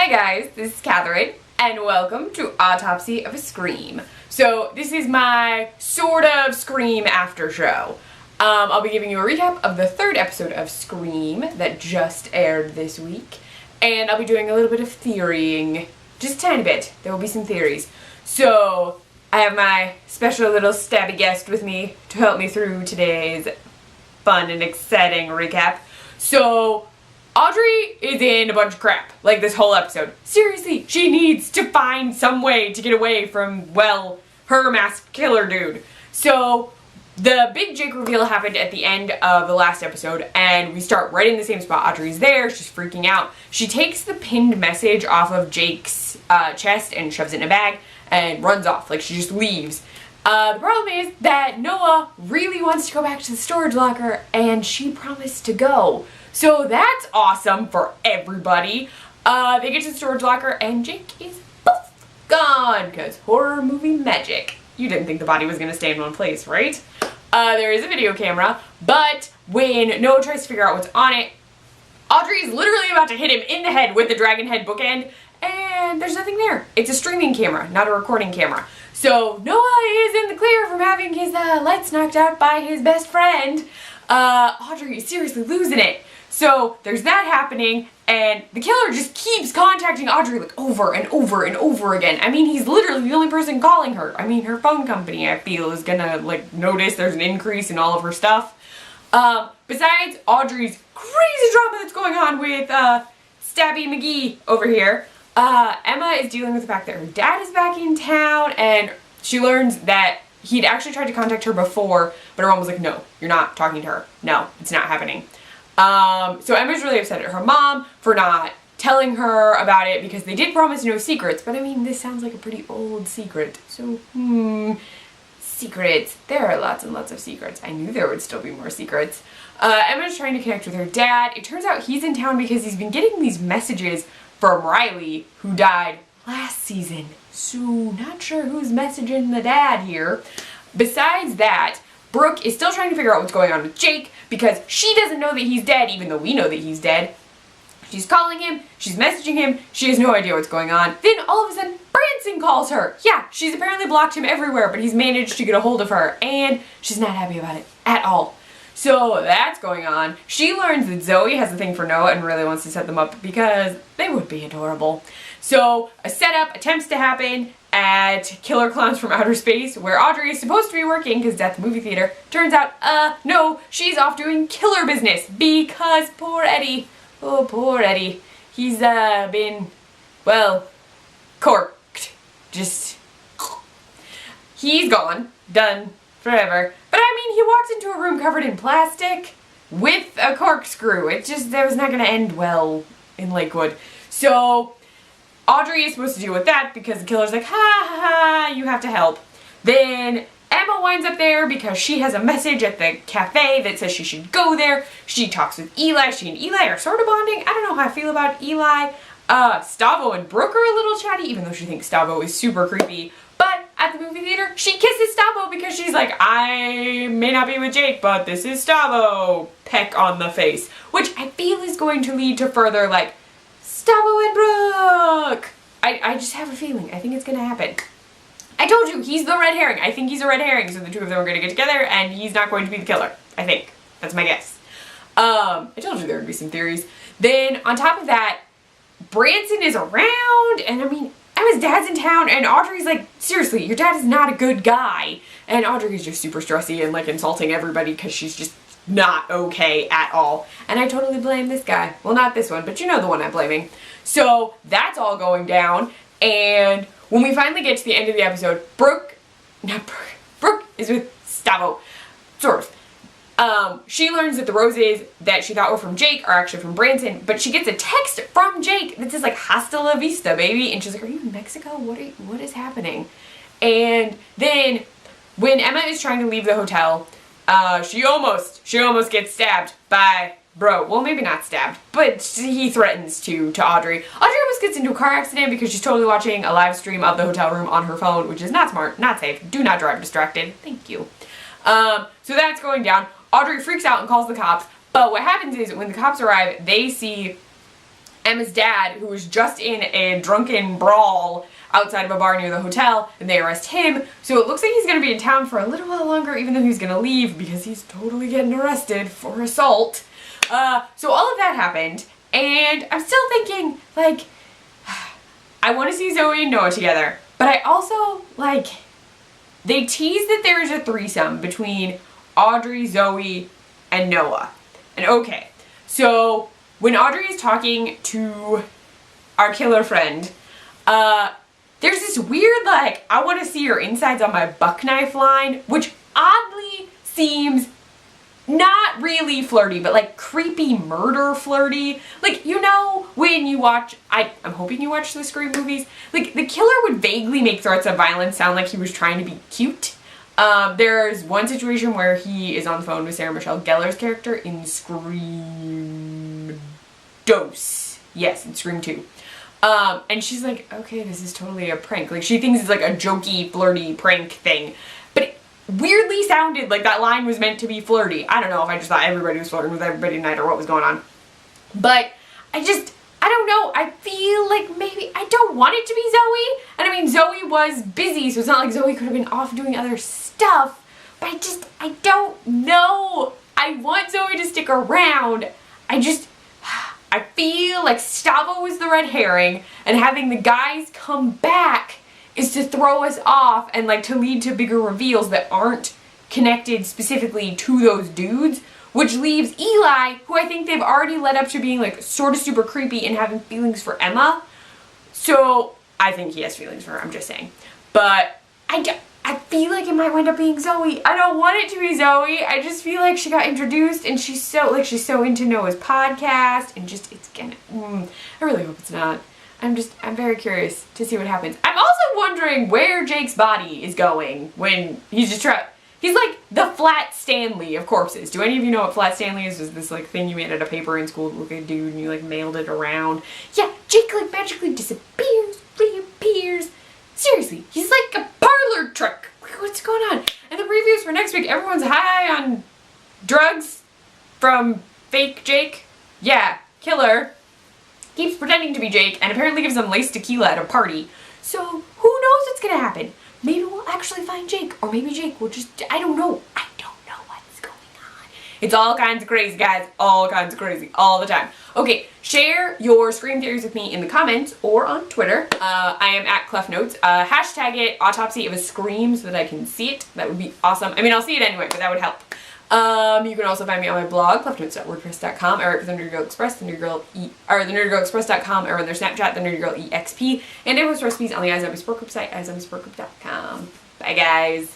Hi guys, this is Catherine, and welcome to Autopsy of a Scream. So this is my sort of Scream after show. I'll be giving you a recap of the third episode of Scream that just aired this week, and I'll be doing a little bit of theorying, just a tiny bit. There will be some theories. So I have my special little stabby guest with me to help me through today's fun and exciting recap. So Audrey is in a bunch of crap, like this whole episode. Seriously, she needs to find some way to get away from, well, her masked killer dude. So the big Jake reveal happened at the end of the last episode, and we start right in the same spot. Audrey's there, she's freaking out. She takes the pinned message off of Jake's chest and shoves it in a bag and runs off, like she just leaves. The problem is that Noah really wants to go back to the storage locker, and she promised to go. So that's awesome for everybody. They get to the storage locker and Jake is poof, gone, because horror movie magic. You didn't think the body was going to stay in one place, right? There is a video camera, but when Noah tries to figure out what's on it, Audrey is literally about to hit him in the head with the dragon head bookend, and there's nothing there. It's a streaming camera, not a recording camera. So Noah is in the clear from having his lights knocked out by his best friend. Audrey is seriously losing it. So there's that happening, and the killer just keeps contacting Audrey like over and over and over again. I mean, he's literally the only person calling her. I mean, her phone company, I feel, is gonna like notice there's an increase in all of her stuff. Besides Audrey's crazy drama that's going on with Stabby McGee over here, Emma is dealing with the fact that her dad is back in town, and she learns that he'd actually tried to contact her before, but her mom was like, no, you're not talking to her. No, it's not happening. So Emma's really upset at her mom for not telling her about it because they did promise no secrets, but I mean, this sounds like a pretty old secret. So, secrets. There are lots and lots of secrets. I knew there would still be more secrets. Emma's trying to connect with her dad. It turns out he's in town because he's been getting these messages from Riley, who died last season. So, not sure who's messaging the dad here. Besides that, Brooke is still trying to figure out what's going on with Jake because she doesn't know that he's dead, even though we know that he's dead. She's calling him, she's messaging him, she has no idea what's going on. Then all of a sudden, Branson calls her. Yeah, she's apparently blocked him everywhere, but he's managed to get a hold of her, and she's not happy about it at all. So that's going on. She learns that Zoe has a thing for Noah and really wants to set them up because they would be adorable. So a setup attempts to happen at Killer Clowns from Outer Space, where Audrey is supposed to be working because that's the movie theater. Turns out, no, she's off doing killer business because poor Eddie. Oh, poor Eddie. He's been, well, corked. Just, he's gone. Done. Forever. But I mean, he walked into a room covered in plastic with a corkscrew. It just, that was not going to end well in Lakewood. So Audrey is supposed to deal with that because the killer's like, ha ha ha, you have to help. Then Emma winds up there because she has a message at the cafe that says she should go there. She talks with Eli. She and Eli are sort of bonding. I don't know how I feel about Eli. Stavo and Brooke are a little chatty, even though she thinks Stavo is super creepy. But at the movie theater, she kisses Stavo because she's like, I may not be with Jake, but this is Stavo. Peck on the face. Which I feel is going to lead to further, like, Stavo and Brooke. I just have a feeling. I think it's going to happen. I told you, he's the red herring. I think he's a red herring, so the two of them are going to get together, and he's not going to be the killer. I think. That's my guess. I told you there would be some theories. Then, on top of that, Branson is around, and I mean, Emma's dad's in town, and Audrey's like, seriously, your dad is not a good guy. And Audrey is just super stressy and like insulting everybody because she's just not okay at all. And I totally blame this guy. Well, not this one, but you know the one I'm blaming. So that's all going down, and when we finally get to the end of the episode, Brooke is with Stavo, sort of. She learns that the roses that she thought were from Jake are actually from Branson, but she gets a text from Jake that says like, hasta la vista, baby, and she's like, are you in Mexico? What is happening? And then when Emma is trying to leave the hotel, she almost gets stabbed by Bro. Well, maybe not stabbed, but he threatens to Audrey. Audrey almost gets into a car accident because she's totally watching a live stream of the hotel room on her phone, which is not smart, not safe. Do not drive distracted. Thank you. So that's going down. Audrey freaks out and calls the cops, but what happens is when the cops arrive, they see Emma's dad, who was just in a drunken brawl outside of a bar near the hotel, and they arrest him. So it looks like he's going to be in town for a little while longer, even though he's going to leave because he's totally getting arrested for assault. So all of that happened, and I'm still thinking, like, I want to see Zoe and Noah together, but I also, like, they tease that there is a threesome between Audrey, Zoe, and Noah. And okay, so when Audrey is talking to our killer friend, there's this weird, like, I want to see your insides on my buck knife line, which oddly seems not really flirty, but like creepy murder flirty. Like, you know, when you watch, I'm hoping you watch the Scream movies, like the killer would vaguely make threats of violence sound like he was trying to be cute. There's one situation where he is on the phone with Sarah Michelle Gellar's character in Scream Dose. Yes, in Scream 2. And she's like, okay, this is totally a prank. Like, she thinks it's like a jokey, flirty prank thing. But it weirdly sounded like that line was meant to be flirty. I don't know if I just thought everybody was flirting with everybody tonight or what was going on. But I don't know. I feel like maybe I don't want it to be Zoe. And I mean, Zoe was busy, so it's not like Zoe could have been off doing other stuff. But I don't know. I want Zoe to stick around. I feel like Stavo was the red herring, and having the guys come back is to throw us off and like to lead to bigger reveals that aren't connected specifically to those dudes, which leaves Eli, who I think they've already led up to being like sort of super creepy and having feelings for Emma. So I think he has feelings for her, I'm just saying. But I feel like it might wind up being Zoe. I don't want it to be Zoe. I just feel like she got introduced and she's so into Noah's podcast and just, it's gonna, I really hope it's not. I'm very curious to see what happens. I'm also wondering where Jake's body is going when he's just he's like the Flat Stanley of corpses. Do any of you know what Flat Stanley is? Is this like thing you made out of paper in school to look at a dude and you like mailed it around? Yeah, Jake like magically disappears, reappears. Seriously, he's like a parlor trick. What's going on? And the previews for next week, everyone's high on drugs from fake Jake. Yeah, killer. Keeps pretending to be Jake and apparently gives them laced tequila at a party. So who knows what's gonna happen? Maybe we'll actually find Jake, or maybe Jake will just, I don't know what's going on. It's all kinds of crazy, guys. All kinds of crazy, all the time. Okay, share your Scream theories with me in the comments or on Twitter. I am at Clef Notes. Hashtag it Autopsy of a Scream so that I can see it. That would be awesome. I mean, I'll see it anyway, but that would help. You can also find me on my blog, clefnotes.wordpress.com. I write for the Nerdy Girl Express, the nerdygirlexpress.com. I run their Snapchat, the Nerdy Girl EXP, and I post recipes on the Eyes on My Sport Group site, eyesonmysportgroup.com. Bye, guys.